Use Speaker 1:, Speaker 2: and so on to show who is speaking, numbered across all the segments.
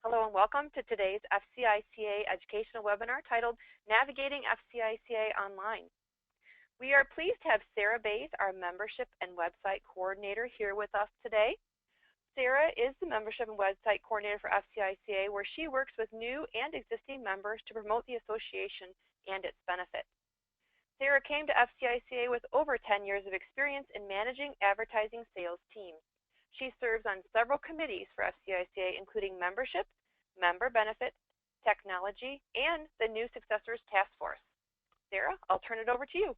Speaker 1: Hello and welcome to today's FCICA educational webinar titled Navigating FCICA Online. We are pleased to have Sarah Bays, our Membership and Website Coordinator, here with us today. Sarah is the Membership and Website Coordinator for FCICA, where she works with new and existing members to promote the association and its benefits. Sarah came to FCICA with over 10 years of experience in managing advertising sales teams. She serves on several committees for FCICA, including membership, member benefits, technology, and the new Successors Task Force. Sarah, I'll turn it over to you.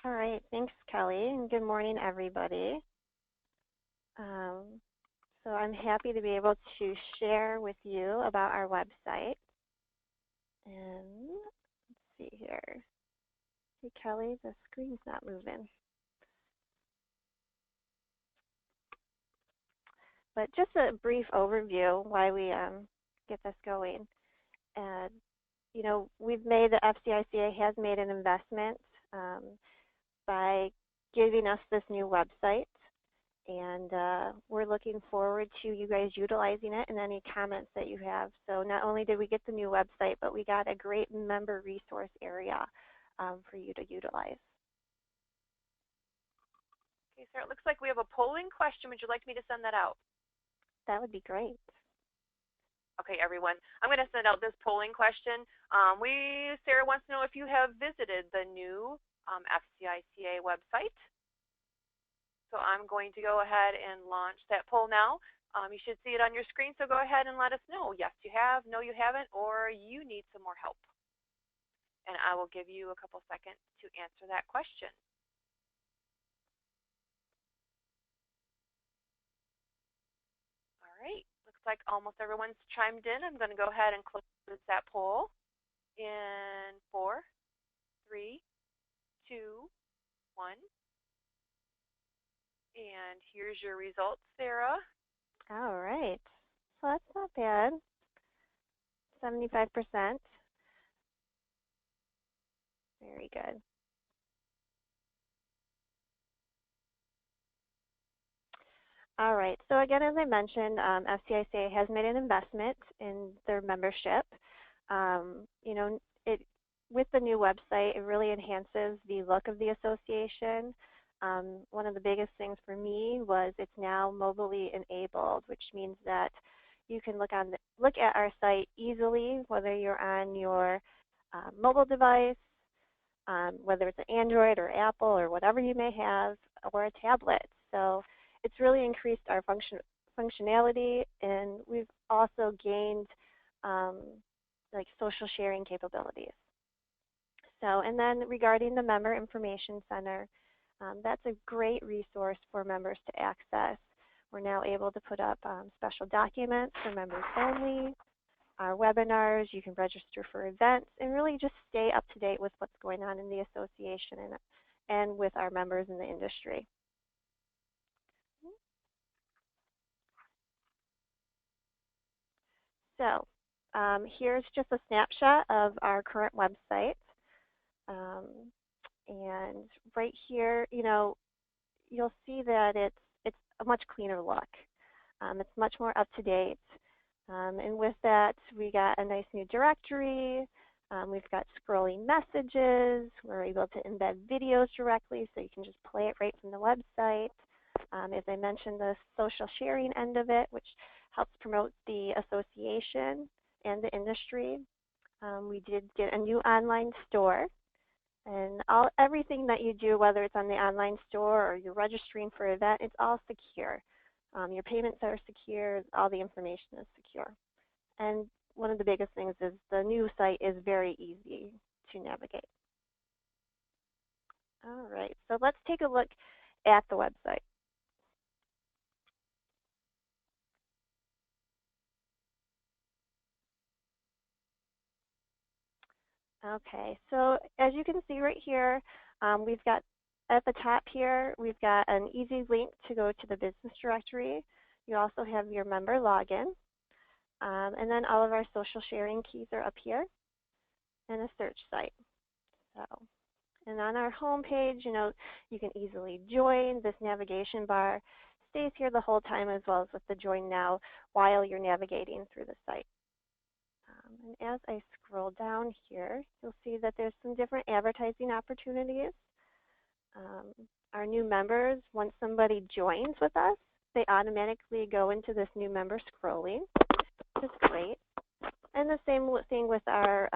Speaker 2: All right, thanks, Kelly, and good morning, everybody. So I'm happy to be able to share with you about our website. And let's see here. Hey, Kelly, the screen's not moving. But just a brief overview why we get this going. And, you know, the FCICA has made an investment by giving us this new website. And we're looking forward to you guys utilizing it and any comments that you have. So not only did we get the new website, but we got a great member resource area for you to utilize.
Speaker 1: Okay, Sarah, it looks like we have a polling question. Would you like me to send that out?
Speaker 2: That would be great.
Speaker 1: Okay, everyone. I'm going to send out this polling question. Sarah wants to know if you have visited the new FCICA website. So I'm going to go ahead and launch that poll now. You should see it on your screen, so go ahead and let us know. Yes, you have, no, you haven't, or you need some more help. And I will give you a couple seconds to answer that question. All right, looks like almost everyone's chimed in. I'm going to go ahead and close that poll in 4, 3, 2, 1. And here's your results, Sarah.
Speaker 2: All right. So that's not bad. 75%. Very good. All right. So again, as I mentioned, FCICA has made an investment in their membership. You know, with the new website, it really enhances the look of the association. One of the biggest things for me was it's now mobilely enabled, which means that you can look at our site easily, whether you're on your mobile device, whether it's an Android or Apple or whatever you may have, or a tablet. So it's really increased our functionality, and we've also gained like social sharing capabilities. So, and then regarding the Member Information Center, that's a great resource for members to access. We're now able to put up special documents for members only, our webinars, you can register for events, and really just stay up to date with what's going on in the association and with our members in the industry. So here's just a snapshot of our current website. And right here, you know, you'll see that it's a much cleaner look. It's much more up to date. And with that, we got a nice new directory. We've got scrolling messages. We're able to embed videos directly, so you can just play it right from the website. As I mentioned, the social sharing end of it, which helps promote the association and the industry. We did get a new online store. And everything that you do, whether it's on the online store or you're registering for an event, it's all secure. Your payments are secure, all the information is secure. And one of the biggest things is the new site is very easy to navigate. All right, so let's take a look at the website. Okay, so as you can see right here, we've got at the top here, we've got an easy link to go to the business directory. You also have your member login. And then all of our social sharing keys are up here and a search site. So, and on our home page, you know, you can easily join. This navigation bar stays here the whole time as well as with the Join Now while you're navigating through the site. And as I scroll down here, you'll see that there's some different advertising opportunities. Our new members, once somebody joins with us, they automatically go into this new member scrolling, which is great. And the same thing with our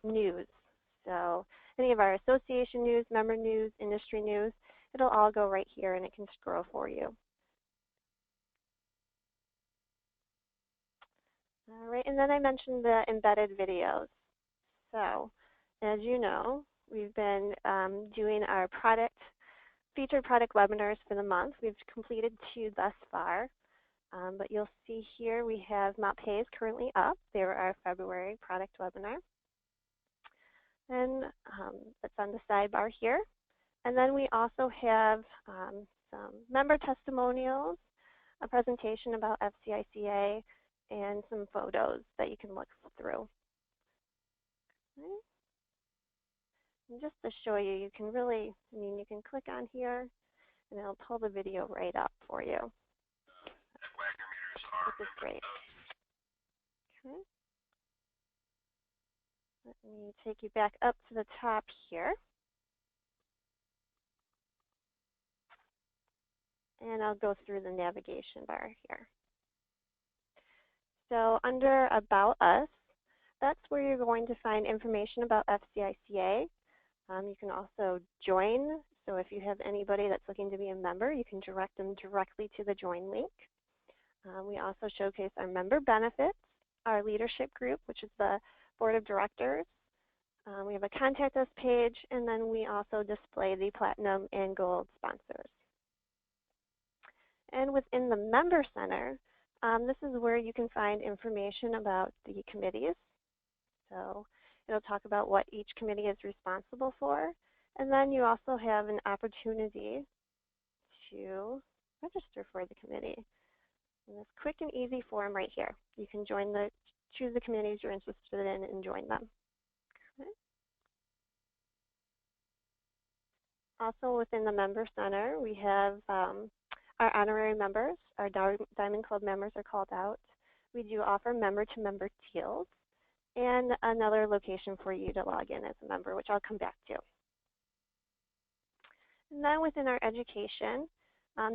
Speaker 2: news. So any of our association news, member news, industry news, it'll all go right here and it can scroll for you. All right, and then I mentioned the embedded videos. So as you know, we've been doing our featured product webinars for the month. We've completed 2 thus far. But you'll see here we have MOPAys currently up. They were our February product webinar. And it's on the sidebar here. And then we also have some member testimonials, a presentation about FCICA, and some photos that you can look through. Okay. And just to show you, you can really, you can click on here and it'll pull the video right up for you. This is great. Okay. Let me take you back up to the top here. And I'll go through the navigation bar here. So under About Us, that's where you're going to find information about FCICA. You can also join. So if you have anybody that's looking to be a member, you can direct them directly to the join link. We also showcase our member benefits, our leadership group, which is the board of directors. We have a contact us page, and then we also display the platinum and gold sponsors. And within the Member Center, this is where you can find information about the committees. So it'll talk about what each committee is responsible for. And then you also have an opportunity to register for the committee. In this quick and easy form right here. You can choose the committees you're interested in and join them. Okay. Also within the Member Center, we have our honorary members. Our Diamond Club members are called out. We do offer member-to-member deals and another location for you to log in as a member, which I'll come back to. And then within our education,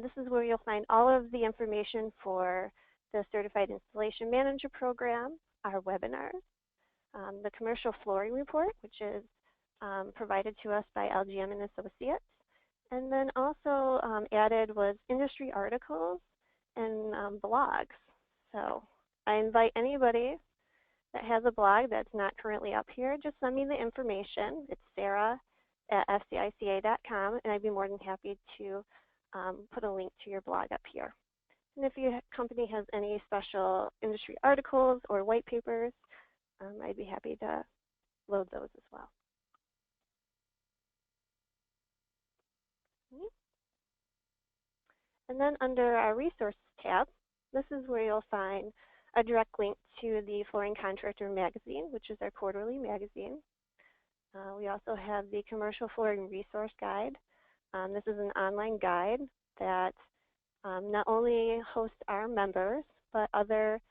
Speaker 2: this is where you'll find all of the information for the Certified Installation Manager program, our webinars, the commercial flooring report, which is provided to us by LGM and Associates. And then also added was industry articles and blogs. So I invite anybody that has a blog that's not currently up here, just send me the information. It's sarah@fcica.com, and I'd be more than happy to put a link to your blog up here. And if your company has any special industry articles or white papers, I'd be happy to load those as well. Okay. And then under our resources tab, this is where you'll find a direct link to the Flooring Contractor magazine, which is our quarterly magazine. We also have the Commercial Flooring Resource Guide. This is an online guide that not only hosts our members, but other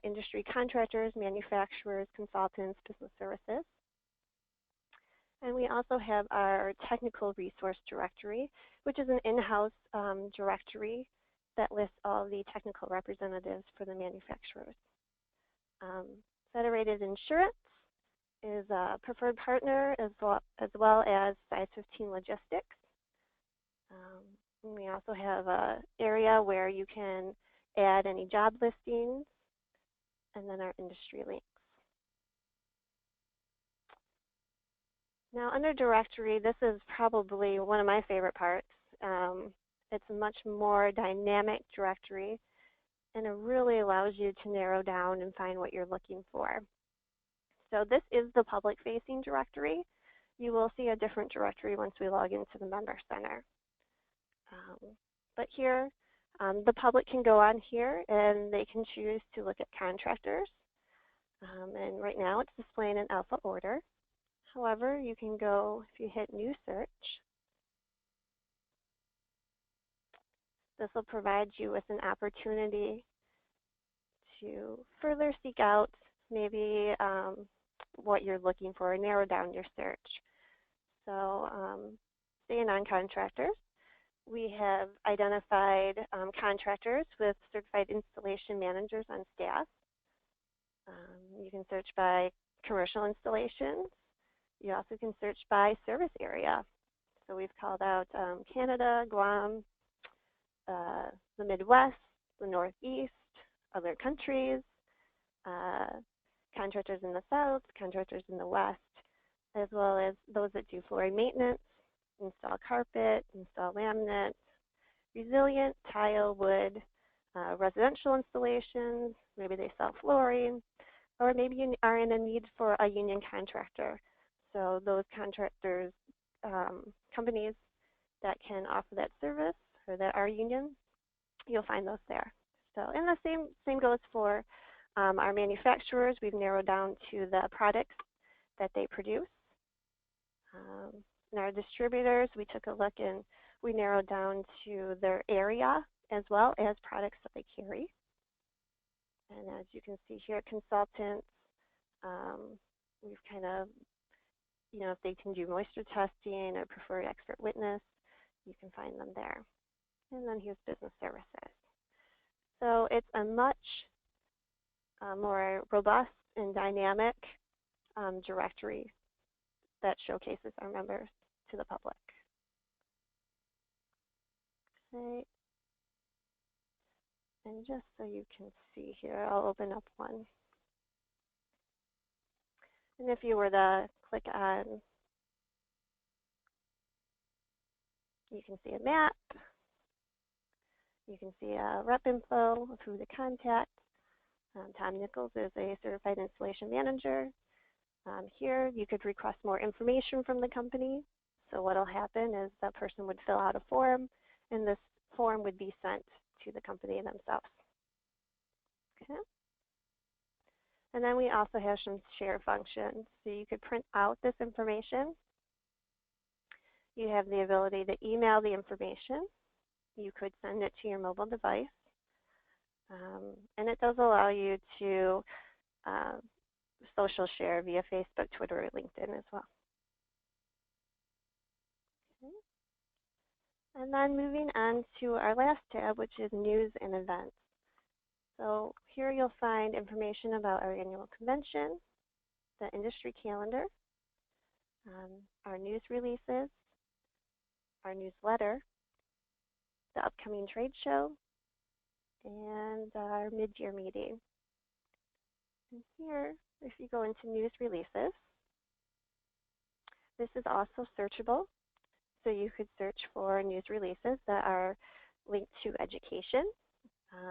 Speaker 2: industry contractors, manufacturers, consultants, business services. And we also have our Technical Resource Directory, which is an in-house directory that lists all the technical representatives for the manufacturers. Federated Insurance is a preferred partner as well as Size 15 Logistics. And we also have an area where you can add any job listings, and then our industry links. Now under directory, this is probably one of my favorite parts. It's a much more dynamic directory, and it really allows you to narrow down and find what you're looking for. So this is the public-facing directory. You will see a different directory once we log into the Member Center. But here, the public can go on here and they can choose to look at contractors. And right now it's displaying in alpha order. However, you can go, if you hit New Search, This will provide you with an opportunity to further seek out maybe what you're looking for and narrow down your search. So staying on contractors, we have identified contractors with certified installation managers on staff. You can search by commercial installations. You also can search by service area. So we've called out Canada, Guam, the Midwest, the Northeast, other countries, contractors in the South, contractors in the West, as well as those that do flooring maintenance, install carpet, install laminate, resilient, tile, wood, residential installations, maybe they sell flooring, or maybe you are in a need for a union contractor. So those contractors, companies that can offer that service or that are union, you'll find those there. So, and the same goes for our manufacturers. We've narrowed down to the products that they produce. And our distributors, we took a look and we narrowed down to their area as well as products that they carry. And as you can see here, consultants, we've kind of, if they can do moisture testing or preferred expert witness, you can find them there. And then here's business services. So it's a much more robust and dynamic directory that showcases our members to the public. Okay. And just so you can see here, I'll open up one. And if you were to click on, you can see a map. You can see a rep info of who to contact. Tom Nichols is a certified installation manager. Here, you could request more information from the company. So what will happen is that person would fill out a form, and this form would be sent to the company themselves. Okay. And then we also have some share functions. So you could print out this information. You have the ability to email the information. You could send it to your mobile device. And it does allow you to social share via Facebook, Twitter, or LinkedIn as well. Okay. And then moving on to our last tab, which is news and events. So here you'll find information about our annual convention, the industry calendar, our news releases, our newsletter, the upcoming trade show, and our mid-year meeting. And here, if you go into news releases, this is also searchable. So you could search for news releases that are linked to education.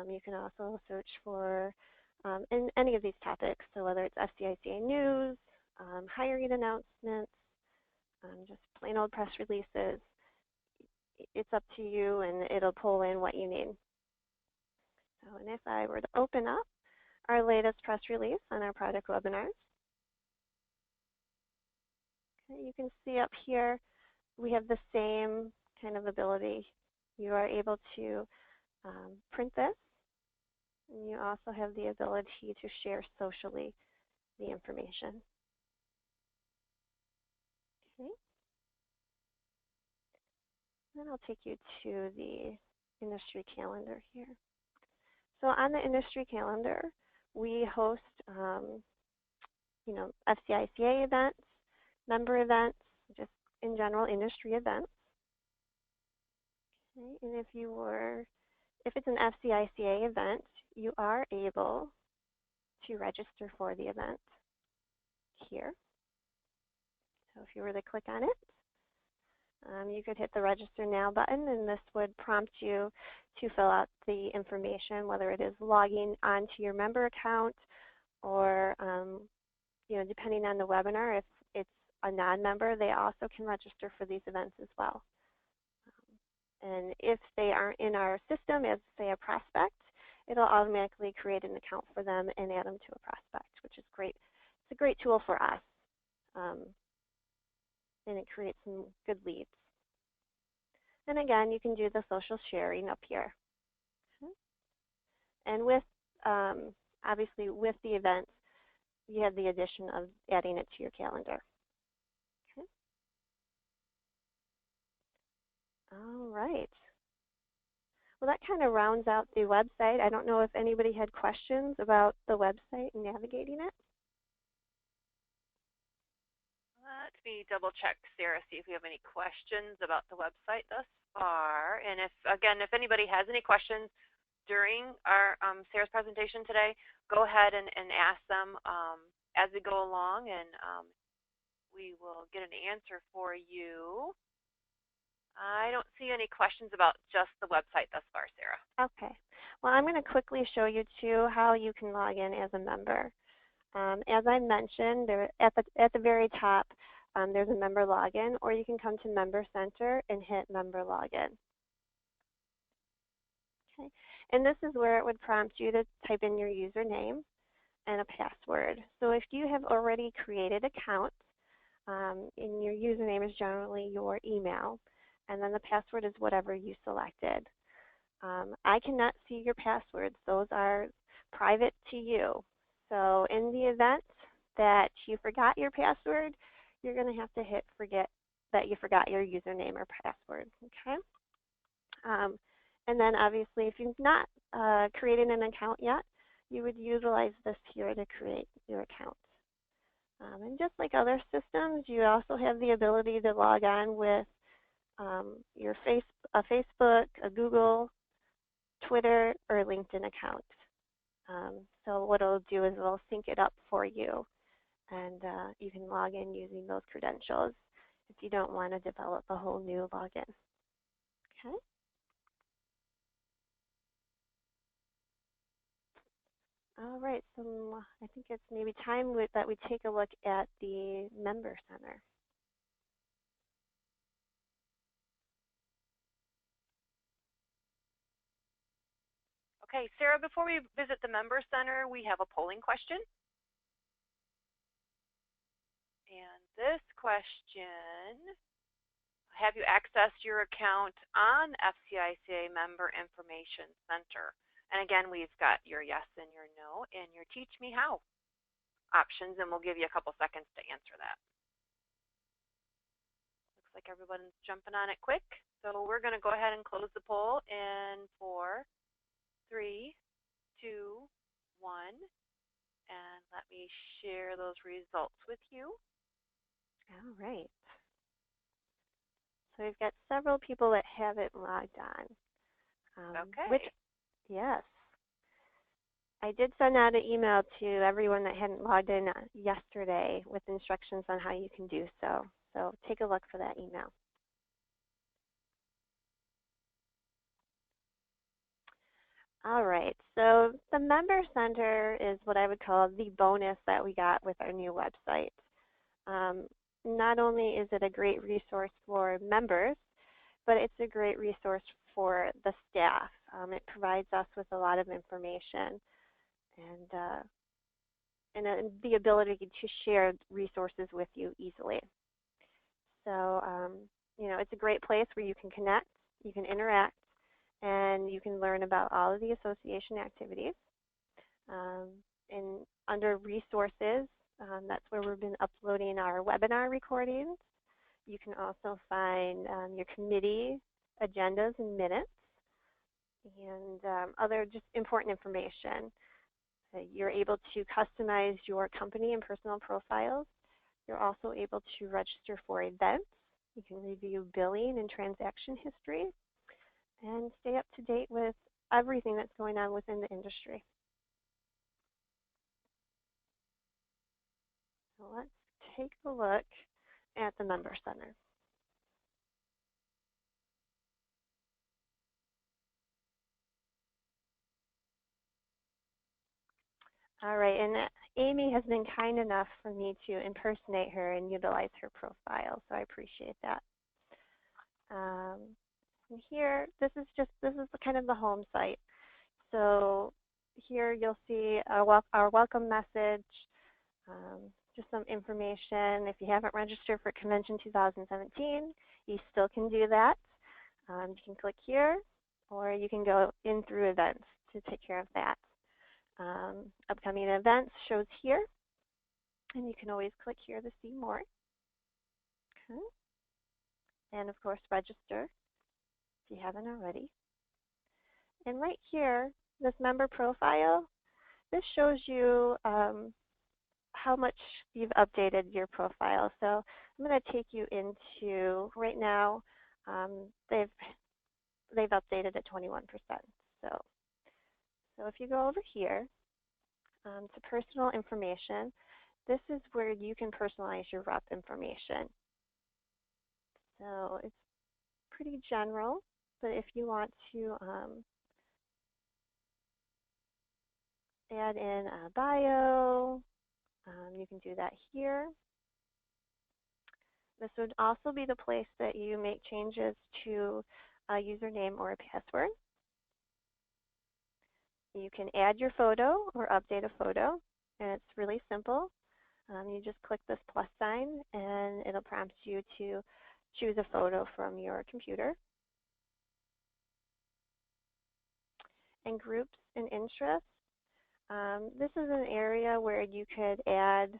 Speaker 2: You can also search for in any of these topics, so whether it's FCICA news, hiring announcements, just plain old press releases. It's up to you, and it'll pull in what you need. So, and if I were to open up our latest press release on our product webinars, okay, you can see up here we have the same kind of ability. You are able to print this, and you also have the ability to share socially the information. Okay. Then I'll take you to the industry calendar here. So on the industry calendar, we host, FCICA events, member events, just in general industry events. Okay. And if it's an FCICA event, you are able to register for the event here. So if you were to click on it, you could hit the Register Now button, and this would prompt you to fill out the information, whether it is logging onto your member account or, depending on the webinar, if it's a non-member, they also can register for these events as well. And if they aren't in our system as, say, a prospect, it'll automatically create an account for them and add them to a prospect, which is great. It's a great tool for us, and it creates some good leads. And again, you can do the social sharing up here. Okay. And with, obviously with the events, you have the addition of adding it to your calendar. Okay. All right. Well, that kind of rounds out the website. I don't know if anybody had questions about the website and navigating it.
Speaker 1: Let me double check, Sarah, see if we have any questions about the website thus far. And if, again, if anybody has any questions during our Sarah's presentation today, go ahead and ask them as we go along, and we will get an answer for you. I don't see any questions about just the website thus far, Sarah.
Speaker 2: Okay. Well, I'm going to quickly show you too how you can log in as a member. As I mentioned, at the very top, there's a member login, or you can come to Member Center and hit Member Login. Okay. And this is where it would prompt you to type in your username and a password. So if you have already created an account, and your username is generally your email, and then the password is whatever you selected. I cannot see your passwords. Those are private to you. So in the event that you forgot your password, you're going to have to hit forget that you forgot your username or password. Okay. And then obviously if you've not created an account yet, you would utilize this here to create your account. And just like other systems, you also have the ability to log on with your Facebook, a Google, Twitter, or LinkedIn account. So what it'll do is it'll sync it up for you, and you can log in using those credentials if you don't want to develop a whole new login. Okay. All right, so I think it's maybe time that we take a look at the Member Center.
Speaker 1: Okay, Sarah, before we visit the Member Center, we have a polling question. And this question, have you accessed your account on FCICA Member Information Center? And again, we've got your yes and your no and your teach me how options, and we'll give you a couple seconds to answer that. Looks like everyone's jumping on it quick. So we're going to go ahead and close the poll in 4, 3, 2, 1. And let me share those results with you.
Speaker 2: All right. So we've got several people that haven't logged on.
Speaker 1: Okay.
Speaker 2: Yes. I did send out an email to everyone that hadn't logged in yesterday with instructions on how you can do so. So take a look for that email. All right, so the Member Center is what I would call the bonus that we got with our new website. Not only is it a great resource for members, but it's a great resource for the staff. It provides us with a lot of information and the ability to share resources with you easily. So, you know, it's a great place where you can connect, you can interact, and you can learn about all of the association activities. And under resources, that's where we've been uploading our webinar recordings. You can also find your committee agendas and minutes and other just important information. You're able to customize your company and personal profiles. You're also able to register for events. You can review billing and transaction history and stay up to date with everything that's going on within the industry. So let's take a look at the Member Center. All right, and Amy has been kind enough for me to impersonate her and utilize her profile, so I appreciate that. And here, this is kind of the home site. So here you'll see our welcome message, just some information. If you haven't registered for Convention 2017, you still can do that. You can click here, or you can go in through events to take care of that. Upcoming events shows here, and you can always click here to see more. Okay. And of course, register if you haven't already. And right here, this member profile, this shows you how much you've updated your profile. So I'm going to take you into, right now, they've updated at 21%. So if you go over here to personal information, this is where you can personalize your rep information. So it's pretty general, but if you want to add in a bio, you can do that here. This would also be the place that you make changes to a username or a password. You can add your photo or update a photo, and it's really simple. You just click this plus sign, and it'll prompt you to choose a photo from your computer. And groups and interests. This is an area where you could add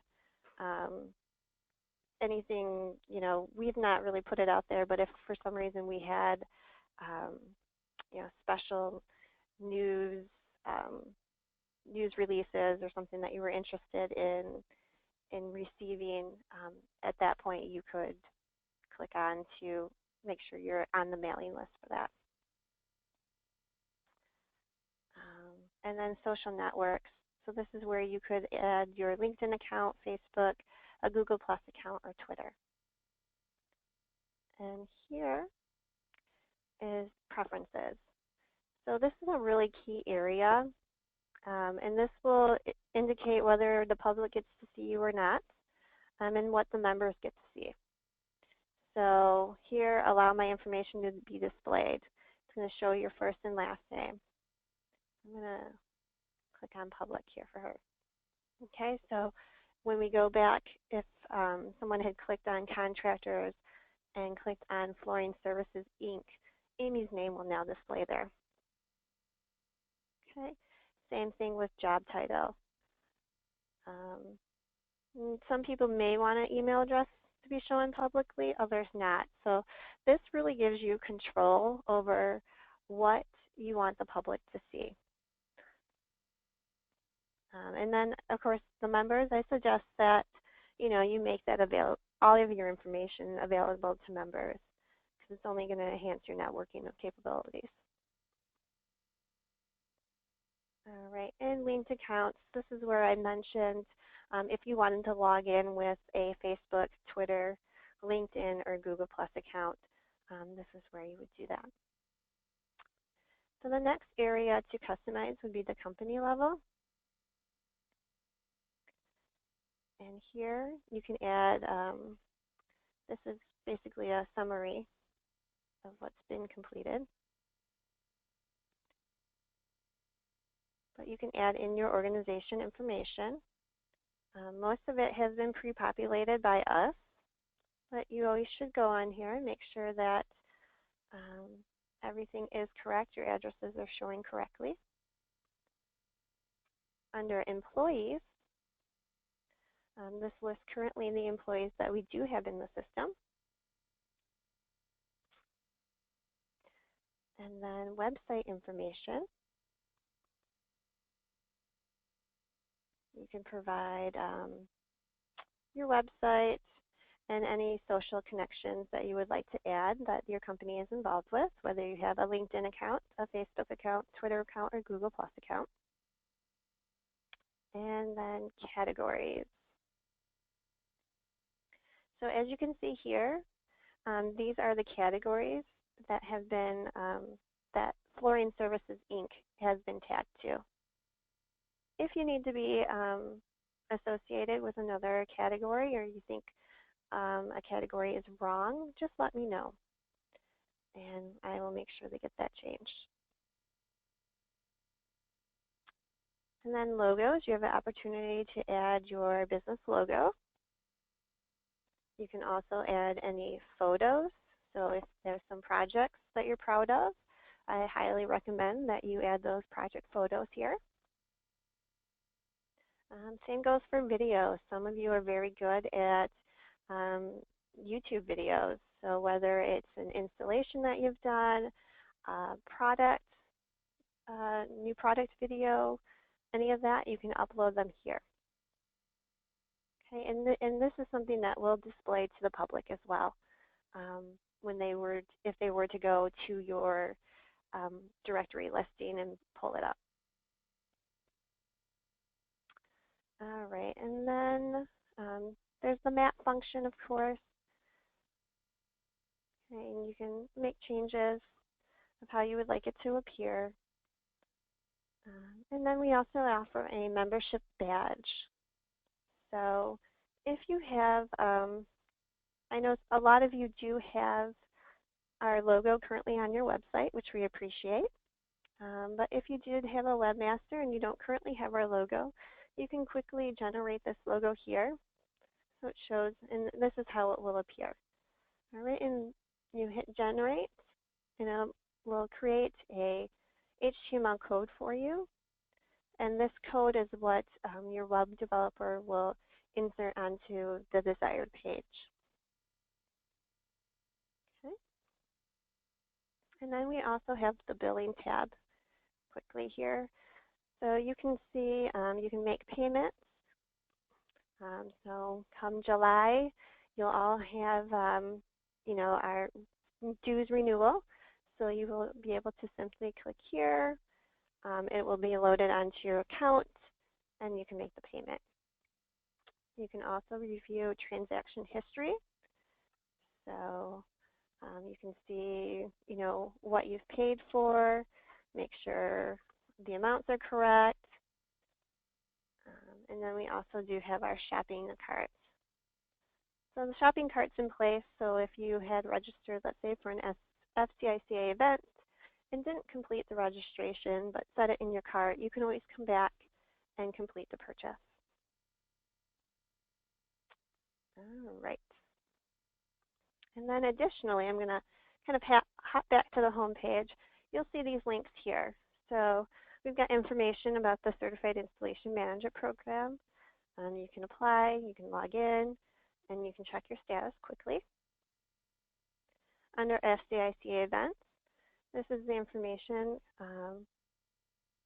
Speaker 2: anything, we've not really put it out there, but if for some reason we had, special news releases or something that you were interested in receiving, at that point you could click on to make sure you're on the mailing list for that. And then social networks. So this is where you could add your LinkedIn account, Facebook, a Google Plus account, or Twitter. And here is preferences. So this is a really key area, and this will indicate whether the public gets to see you or not, and what the members get to see. So here, allow my information to be displayed. It's going to show your first and last name. I'm going to click on public here for her. Okay, so when we go back, if someone had clicked on contractors and clicked on Flooring Services, Inc., Amy's name will now display there. Okay, same thing with job title. Some people may want an email address to be shown publicly, others not. So this really gives you control over what you want the public to see. And then, of course, the members, I suggest that, you make that available, all of your information available to members, because it's only going to enhance your networking of capabilities. All right, and linked accounts. This is where I mentioned if you wanted to log in with a Facebook, Twitter, LinkedIn, or Google Plus account, this is where you would do that. So the next area to customize would be the company level. And here you can add, this is basically a summary of what's been completed. But you can add in your organization information. Most of it has been pre-populated by us, but you always should go on here and make sure that everything is correct, your addresses are showing correctly. Under employees, this lists currently the employees that we do have in the system. And then website information. You can provide your website and any social connections that you would like to add that your company is involved with, whether you have a LinkedIn account, a Facebook account, Twitter account, or Google Plus account. And then categories. So as you can see here, these are the categories that have been, that Flooring Services, Inc. has been tagged to. If you need to be associated with another category, or you think a category is wrong, just let me know, and I will make sure to get that changed. And then logos, you have the opportunity to add your business logo. You can also add any photos. So if there's some projects that you're proud of, I highly recommend that you add those project photos here. Same goes for videos. Some of you are very good at YouTube videos. So whether it's an installation that you've done, product, new product video, any of that, you can upload them here. Okay, and this is something that will display to the public as well when if they were to go to your directory listing and pull it up. All right, and then there's the map function, of course. Okay, and you can make changes of how you would like it to appear. And then we also offer a membership badge. So if you have, I know a lot of you do have our logo currently on your website, which we appreciate. But if you did have a webmaster and you don't currently have our logo, you can quickly generate this logo here. So it shows, and this is how it will appear. All right, and you hit generate, and it will create a HTML code for you. And this code is what your web developer will insert onto the desired page. Okay. And then we also have the billing tab quickly here. So you can see, you can make payments. So come July, you'll all have, you know, our dues renewal. So you will be able to simply click here. It will be loaded onto your account, and you can make the payment. You can also review transaction history. So you can see, you know, what you've paid for, make sure the amounts are correct. And then we also do have our shopping carts. So the shopping cart's in place, so if you had registered, let's say, for an FCICA event and didn't complete the registration but set it in your cart, you can always come back and complete the purchase. All right. And then additionally, I'm going to kind of hop back to the home page. You'll see these links here. So we've got information about the Certified Installation Manager program. You can apply, you can log in, and you can check your status quickly. Under FCICA events, this is the information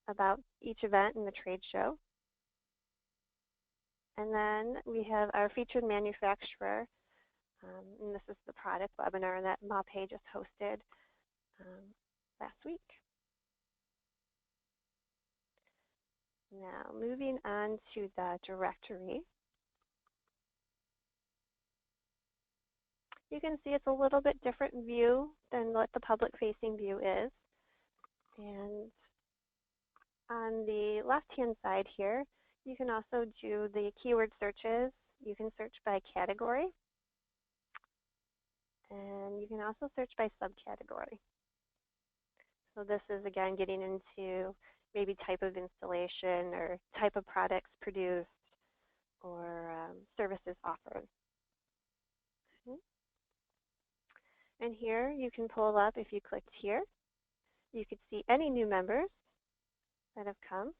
Speaker 2: about each event in the trade show. And then we have our featured manufacturer, and this is the product webinar that MAPE just hosted last week. Now, moving on to the directory. You can see it's a little bit different view than what the public-facing view is. And on the left-hand side here, you can also do the keyword searches. You can search by category. And you can also search by subcategory. So this is, again, getting into maybe type of installation or type of products produced or services offered. Okay. And here you can pull up, if you clicked here, you could see any new members that have come.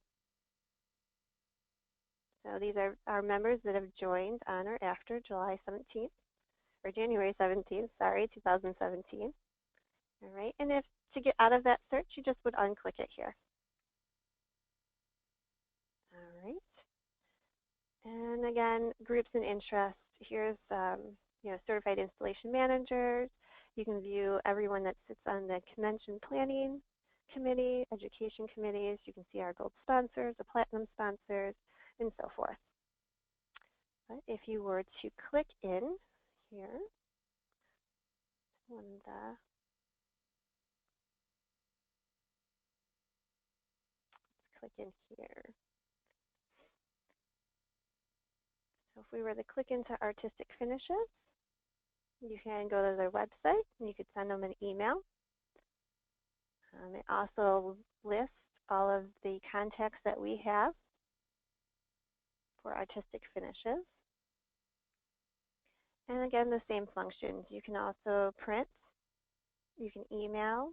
Speaker 2: So these are our members that have joined on or after July 17th, or January 17th, sorry, 2017. All right, and if to get out of that search, you just would unclick it here. All right. And again, groups and interests. Here's you know, certified installation managers. You can view everyone that sits on the convention planning committee, education committees. You can see our gold sponsors, the platinum sponsors, and so forth. But if you were to click in here, let's click in here. So if we were to click into artistic finishes, you can go to their website and you could send them an email. It also lists all of the contacts that we have for artistic finishes. And again, the same functions. You can also print You can email.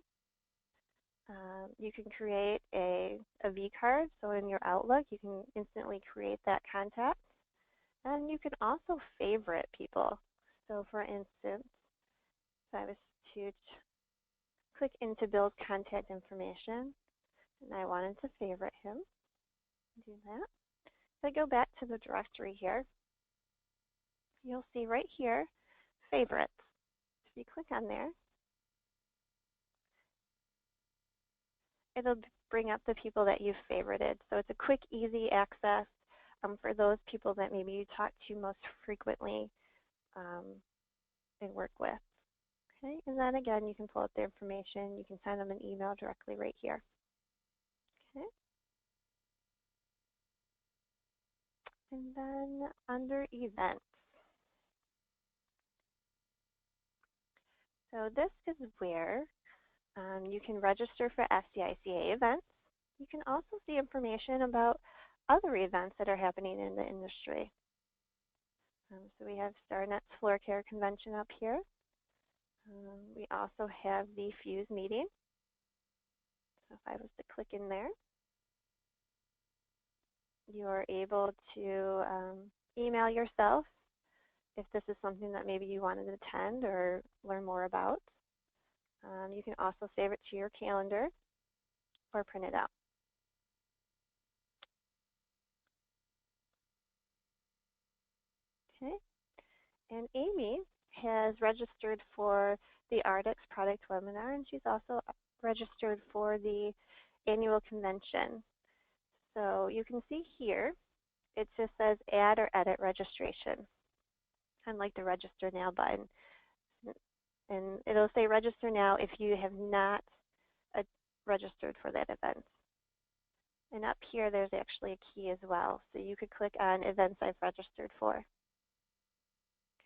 Speaker 2: You can create a V card, so in your Outlook you can instantly create that contact. And you can also favorite people. So for instance, if I was to click into Bill's contact information and I wanted to favorite him, do that. If I go back to the directory here, you'll see right here, favorites. If you click on there, it'll bring up the people that you've favorited. So it's a quick, easy access for those people that maybe you talk to most frequently and work with. Okay, and then again, you can pull up the information. You can send them an email directly right here. Okay. And then under events. So this is where you can register for FCICA events. You can also see information about other events that are happening in the industry. So we have StarNet's Floor Care Convention up here. We also have the Fuse meeting. So if I was to click in there, you are able to email yourself if this is something that maybe you wanted to attend or learn more about. You can also save it to your calendar or print it out. Okay, and Amy has registered for the Ardex product webinar, and she's also registered for the annual convention. So you can see here, it just says add or edit registration, unlike the register now button. And it'll say register now if you have not registered for that event. And up here, there's actually a key as well. So you could click on events I've registered for.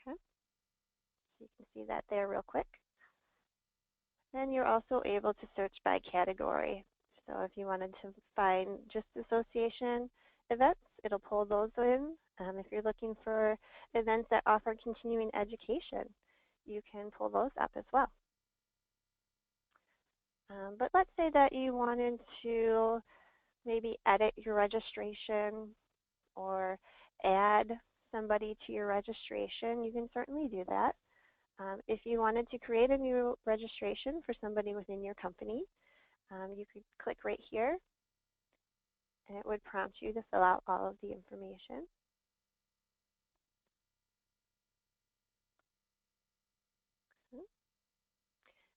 Speaker 2: Okay, so you can see that there real quick. And you're also able to search by category. So if you wanted to find just association events, it'll pull those in. If you're looking for events that offer continuing education, you can pull those up as well. But let's say that you wanted to maybe edit your registration or add somebody to your registration, you can certainly do that. If you wanted to create a new registration for somebody within your company, you could click right here, and it would prompt you to fill out all of the information.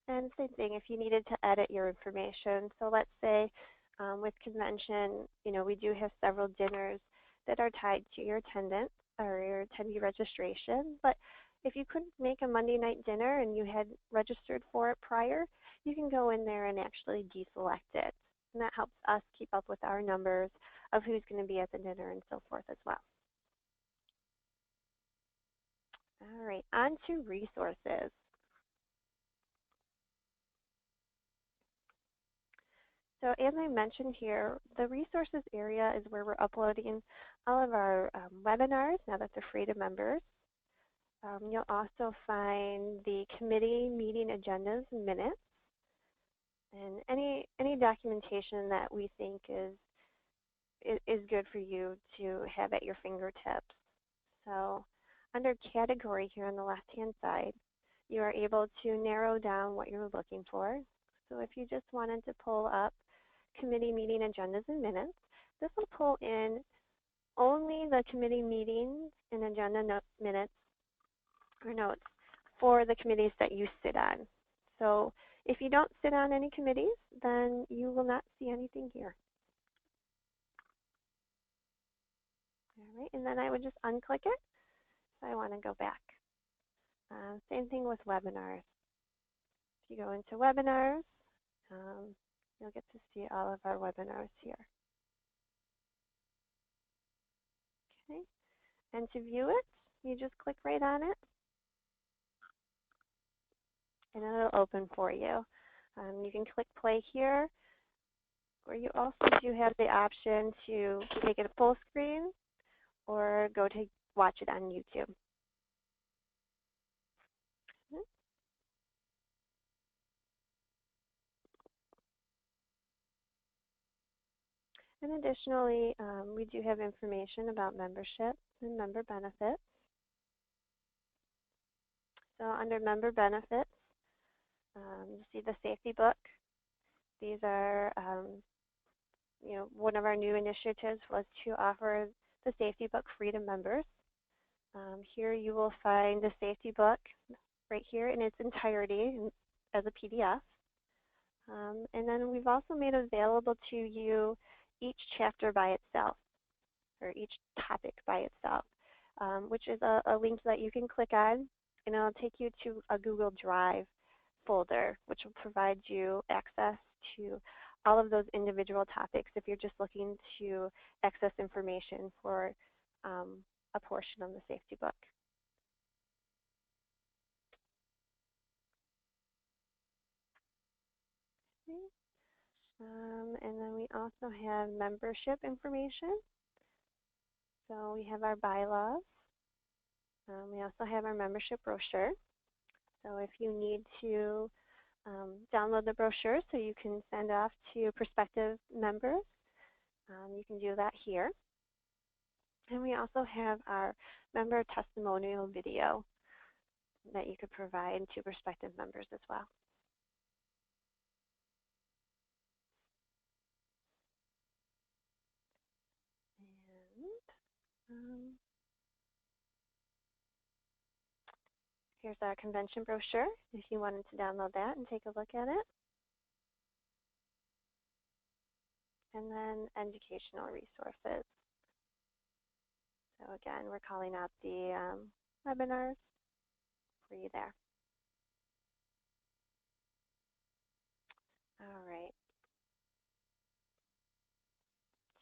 Speaker 2: And same thing if you needed to edit your information. So let's say with convention, we do have several dinners that are tied to your attendance or your attendee registration. But if you couldn't make a Monday night dinner and you had registered for it prior, you can go in there and actually deselect it. And that helps us keep up with our numbers of who's going to be at the dinner and so forth as well. All right, on to resources. So as I mentioned here, the resources area is where we're uploading all of our webinars now that they're free to members. You'll also find the committee meeting agendas and minutes, and any documentation that we think is good for you to have at your fingertips. So under category here on the left-hand side, you are able to narrow down what you're looking for. So if you just wanted to pull up committee meeting agendas and minutes, this will pull in only the committee meetings and agenda minutes or notes for the committees that you sit on. So if you don't sit on any committees, then you will not see anything here. All right, and then I would just unclick it if I want to go back. Same thing with webinars. If you go into webinars, you'll get to see all of our webinars here. Okay, and to view it, you just click right on it, and it'll open for you. You can click play here, or you also do have the option to make it a full screen or go to watch it on YouTube. And additionally, we do have information about membership and member benefits. So under member benefits, you see the safety book. These are, one of our new initiatives was to offer the safety book free to members. Here you will find the safety book right here in its entirety as a PDF. And then we've also made available to you each chapter by itself, or each topic by itself, which is a link that you can click on, and it'll take you to a Google Drive folder, which will provide you access to all of those individual topics if you're just looking to access information for a portion of the safety book. Okay. And then we also have membership information. So we have our bylaws. We also have our membership brochure. So if you need to download the brochure so you can send off to prospective members, you can do that here. And we also have our member testimonial video that you could provide to prospective members as well. And here's our convention brochure if you wanted to download that and take a look at it. And then educational resources. So again, we're calling out the webinars for you there. All right.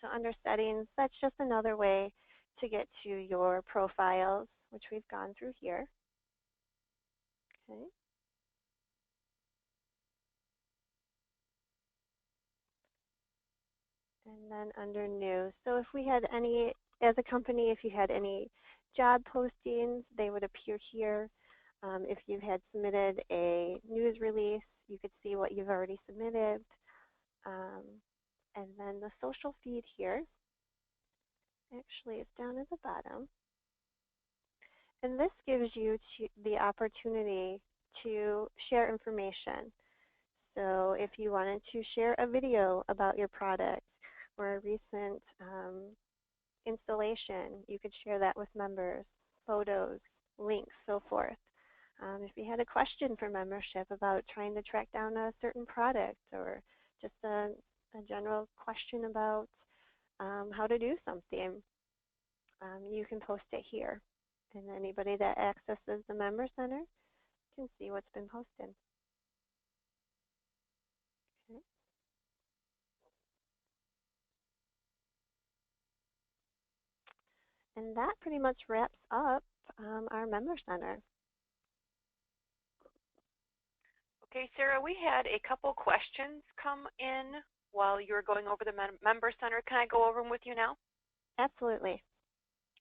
Speaker 2: So under settings, that's just another way to get to your profiles, which we've gone through here. Okay. And then under news, so if we had any, as a company, if you had any job postings, they would appear here. If you had submitted a news release, you could see what you've already submitted. And then the social feed here, actually it's down at the bottom. And this gives you the opportunity to share information. So if you wanted to share a video about your product or a recent installation, you could share that with members, photos, links, so forth. If you had a question for membership about trying to track down a certain product, or just a general question about how to do something, you can post it here. And anybody that accesses the Member Center can see what's been posted. Okay. And that pretty much wraps up our Member Center.
Speaker 1: Okay, Sarah, we had a couple questions come in while you were going over the Member Center. Can I go over them with you now?
Speaker 2: Absolutely.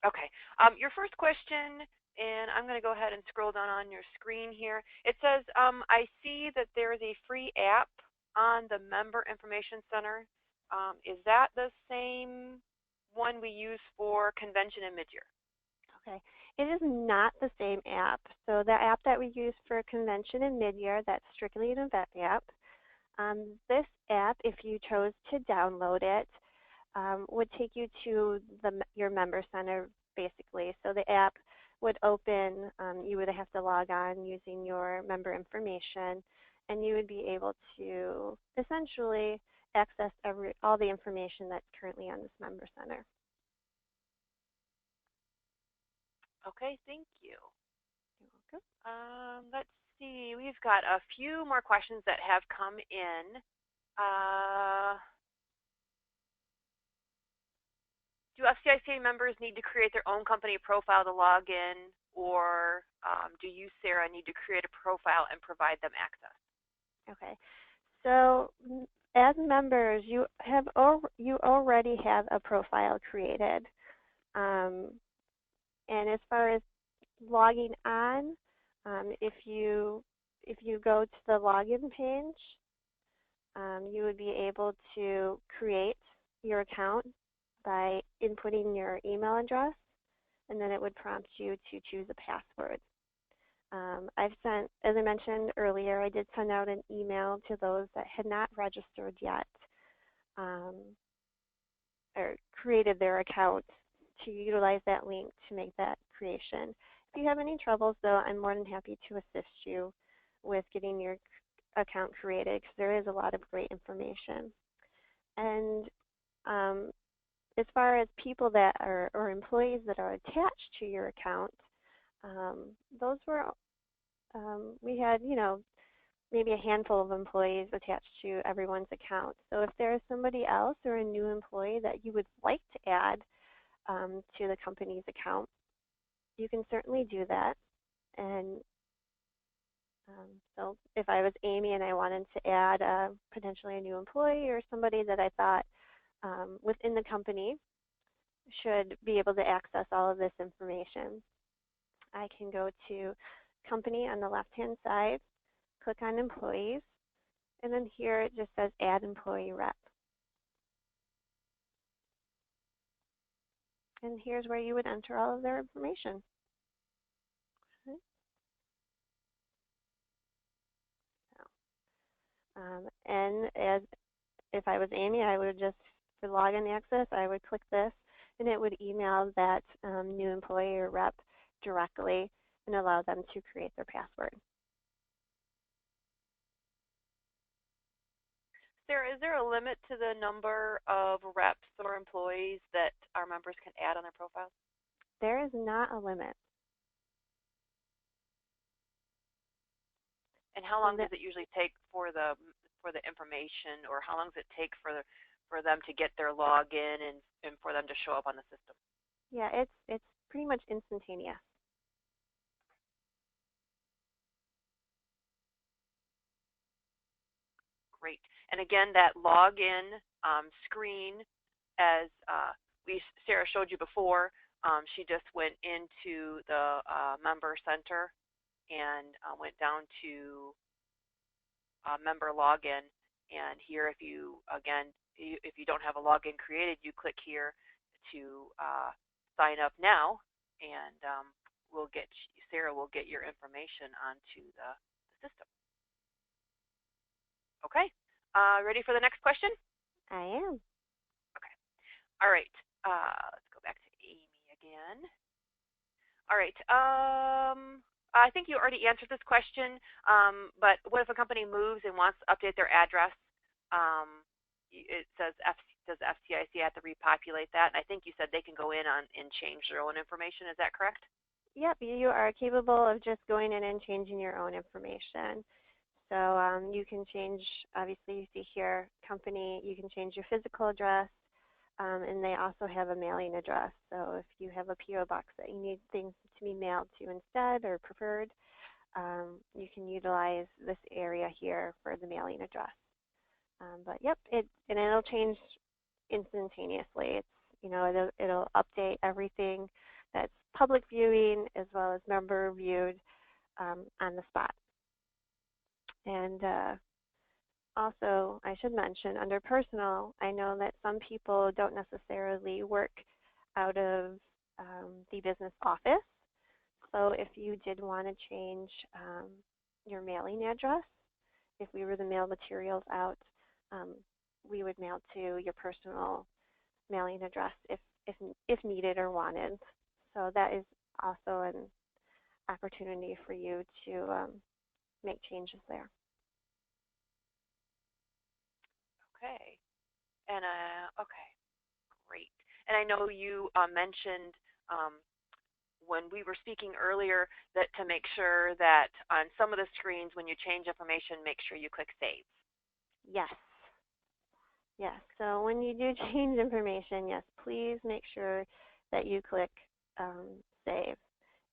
Speaker 1: Okay. Your first question, and I'm going to go ahead and scroll down on your screen here. It says, I see that there is a free app on the Member Information Center. Is that the same one we use for convention and midyear?
Speaker 2: Okay. It is not the same app. So the app that we use for convention and midyear, that's strictly an event app. This app, if you chose to download it, would take you to your Member Center, basically. So the app would open, you would have to log on using your member information, and you would be able to essentially access all the information that's currently on this Member Center.
Speaker 1: Okay, thank you.
Speaker 2: You're welcome.
Speaker 1: Let's see, we've got a few more questions that have come in. Do FCICA members need to create their own company profile to log in, or do you, Sarah, need to create a profile and provide them access?
Speaker 2: Okay, so as members, you already have a profile created, and as far as logging on, if you go to the login page, you would be able to create your account by inputting your email address, and then it would prompt you to choose a password. I've sent, as I mentioned earlier, I did send out an email to those that had not registered yet um, or created their account to utilize that link to make that creation. If you have any troubles, though, I'm more than happy to assist you with getting your account created because there is a lot of great information. And as far as people that are, or employees that are attached to your account, those were, we had, maybe a handful of employees attached to everyone's account. So if there is somebody else or a new employee that you would like to add to the company's account, you can certainly do that. And so if I was Amy and I wanted to add potentially a new employee or somebody that I thought within the company should be able to access all of this information, I can go to Company on the left-hand side, click on Employees, and then here it just says Add Employee Rep. And here's where you would enter all of their information. Okay. And as if I was Amy, I would just, for login access, I would click this, and it would email that new employee or rep directly and allow them to create their password.
Speaker 1: Sarah, is there a limit to the number of reps or employees that our members can add on their profiles?
Speaker 2: There is not a limit.
Speaker 1: And how long does it usually take for the information, or how long does it take for them to get their login and for them to show up on the system?
Speaker 2: Yeah, it's pretty much instantaneous.
Speaker 1: Great. And again, that login screen, as Sarah showed you before, she just went into the member center and went down to member login. And here, if you don't have a login created, you click here to sign up now, and Sarah will get your information onto the system. Okay. Ready for the next question?
Speaker 2: I am.
Speaker 1: Okay. All right. Let's go back to Amy again. All right. I think you already answered this question, but what if a company moves and wants to update their address? It says, does FCICA have to repopulate that? And I think you said they can go in and change their own information. Is that correct?
Speaker 2: Yep, you are capable of just going in and changing your own information. So you can change, obviously you see here, company, you can change your physical address, and they also have a mailing address. So if you have a PO box that you need things to be mailed to instead or preferred, you can utilize this area here for the mailing address. But yep, it'll change instantaneously. It'll update everything that's public viewing as well as member viewed on the spot. And also, I should mention, under personal, I know that some people don't necessarily work out of the business office. So if you did want to change your mailing address, if we were to mail materials out, we would mail to your personal mailing address if needed or wanted. So that is also an opportunity for you to make changes there.
Speaker 1: Okay. And okay, great. And I know you mentioned when we were speaking earlier that to make sure that on some of the screens when you change information, make sure you click Save.
Speaker 2: Yes. Yes. So when you do change information, yes, please make sure that you click Save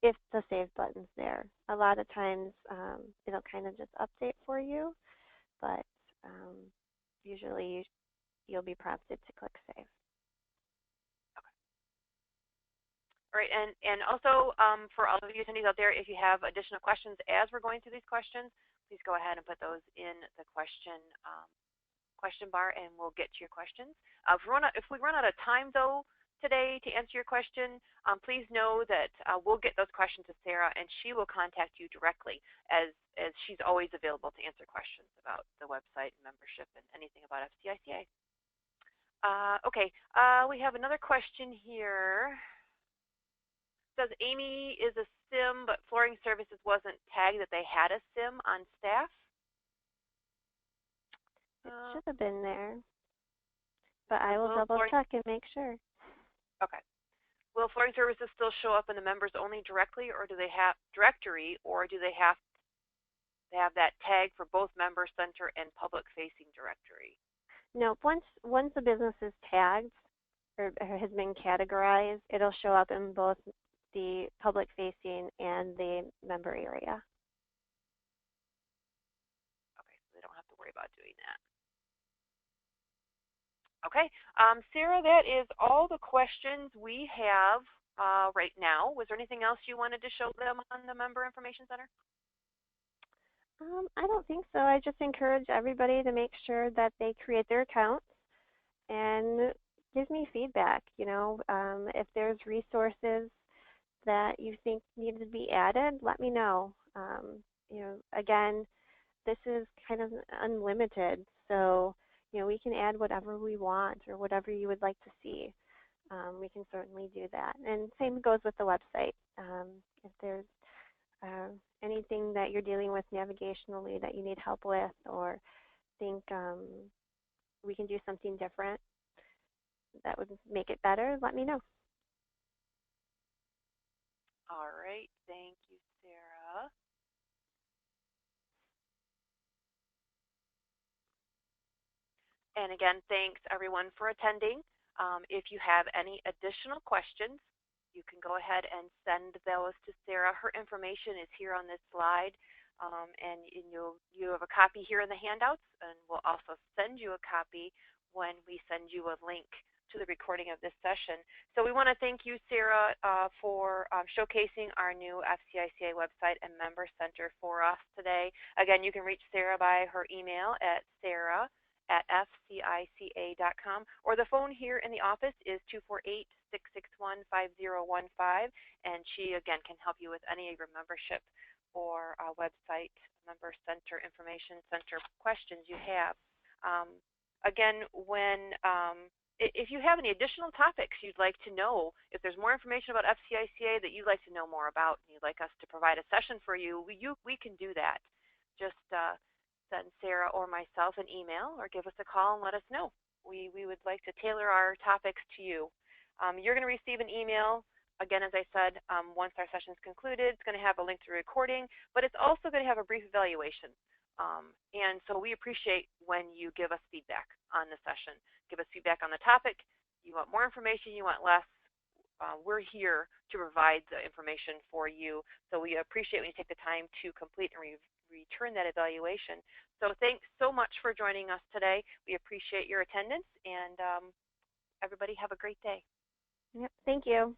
Speaker 2: if the Save button's there. A lot of times it'll kind of just update for you, but usually you'll be prompted to click Save.
Speaker 1: Okay. All right, and also for all of you attendees out there, if you have additional questions as we're going through these questions, please go ahead and put those in the question question bar, and we'll get to your questions. If we run out of time, though, today to answer your question, please know that we'll get those questions to Sarah, and she will contact you directly, as she's always available to answer questions about the website and membership and anything about FCICA. Okay, we have another question here. It says Amy is a SIM, but Flooring Services wasn't tagged that they had a SIM on staff.
Speaker 2: It should have been there, but I will double check and make sure.
Speaker 1: Okay. Will Flooring Services still show up in the members only directly, or do they have directory, or do they have that tag for both member center and public facing directory?
Speaker 2: No, once the business is tagged or has been categorized, it'll show up in both the public facing and the member area.
Speaker 1: Okay, so they don't have to worry about doing that. Okay, Sarah, that is all the questions we have right now. Was there anything else you wanted to show them on the Member Information Center?
Speaker 2: I don't think so. I just encourage everybody to make sure that they create their accounts and give me feedback. You know, if there's resources that you think need to be added, let me know. You know, again, this is kind of unlimited, so you know, we can add whatever we want or whatever you would like to see. We can certainly do that. And same goes with the website. If there's anything that you're dealing with navigationally that you need help with, or think we can do something different that would make it better, let me know.
Speaker 1: All right, thank you, Sarah. And again, thanks everyone for attending. If you have any additional questions, you can go ahead and send those to Sarah. Her information is here on this slide, and you have a copy here in the handouts, and we'll also send you a copy when we send you a link to the recording of this session. So we want to thank you, Sarah, for showcasing our new FCICA website and member center for us today. Again, you can reach Sarah by her email at sarah@fcica.com, or the phone here in the office is 248-661-5015, and she, again, can help you with any of your membership or website member center information center questions you have. Again, if you have any additional topics you'd like to know, if there's more information about FCICA that you'd like to know more about and you'd like us to provide a session for you, we can do that. Just send Sarah or myself an email or give us a call and let us know. We would like to tailor our topics to you. You're going to receive an email, again, as I said, once our session is concluded. It's going to have a link to the recording, but it's also going to have a brief evaluation. And so we appreciate when you give us feedback on the session. Give us feedback on the topic. You want more information, you want less. We're here to provide the information for you. So we appreciate when you take the time to complete and return that evaluation. So thanks so much for joining us today. We appreciate your attendance, and everybody have a great day.
Speaker 2: Yep, thank you.